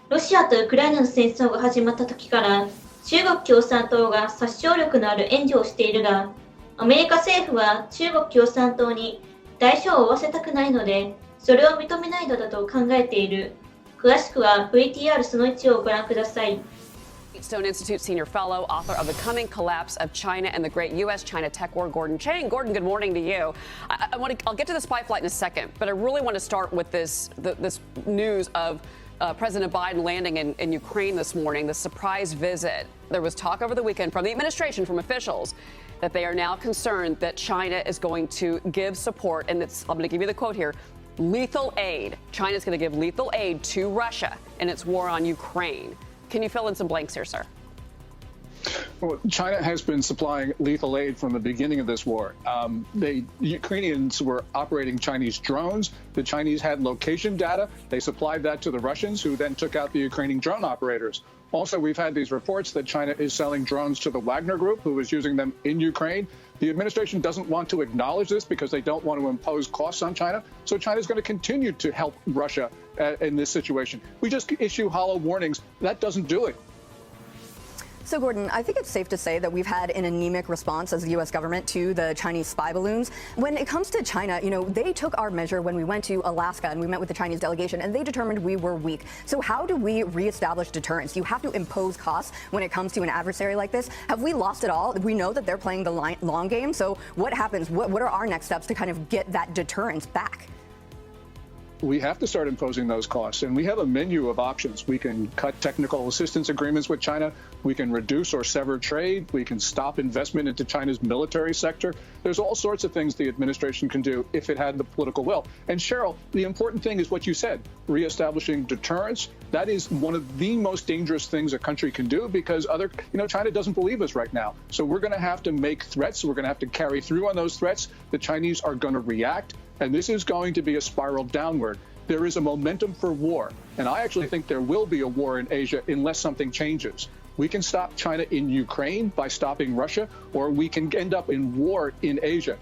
ロシアとウクライナの戦争が始まった時から、中国共産党が殺傷力のある援助をしているが、アメリカ政府は中国共産党に代償を負わせたくないので、それを認めないのだと考えている。詳しくは VTR その1をご覧ください。Stone Institute senior fellow, author of The Coming Collapse of China and the Great U.S.-China Tech War, Gordon Chang. Gordon, good morning to you. I'll get to the spy flight in a second, but I really want to start with this news of President Biden landing in Ukraine this morning, the surprise visit. There was talk over the weekend from the administration, from officials, that they are now concerned that China is going to give support, and I'm going to give you the quote here, lethal aid. China is going to give lethal aid to Russia in its war on Ukraine. Can you fill in some blanks here, sir? Well, China has been supplying lethal aid from the beginning of this war. The Ukrainians were operating Chinese drones. The Chinese had location data. They supplied that to the Russians, who then took out the Ukrainian drone operators. Also, we've had these reports that China is selling drones to the Wagner Group, who is using them in Ukraine. The administration doesn't want to acknowledge this because they don't want to impose costs on China. So China is going to continue to help Russia in this situation. We just issue hollow warnings. That doesn't do it. So, Gordon, I think it's safe to say that we've had an anemic response as the U.S. government to the Chinese spy balloons. When it comes to China, they took our measure when we went to Alaska and we met with the Chinese delegation, and they determined we were weak. So how do we reestablish deterrence? You have to impose costs when it comes to an adversary like this. Have we lost it all? We know that they're playing the long game. So what happens? What are our next steps to kind of get that deterrence back? We have to start imposing those costs, and we have a menu of options. We can cut technical assistance agreements with China. We can reduce or sever trade. We can stop investment into China's military sector. There's all sorts of things the administration can do if it had the political will. And Cheryl, the important thing is what you said, reestablishing deterrence. That is one of the most dangerous things a country can do because China doesn't believe us right now. So we're going to have to make threats. We're going to have to carry through on those threats. The Chinese are going to react. And this is going to be a spiral downward. There is a momentum for war. And I actually think there will be a war in Asia unless something changes. We can stop China in Ukraine by stopping Russia, or we can end up in war in Asia.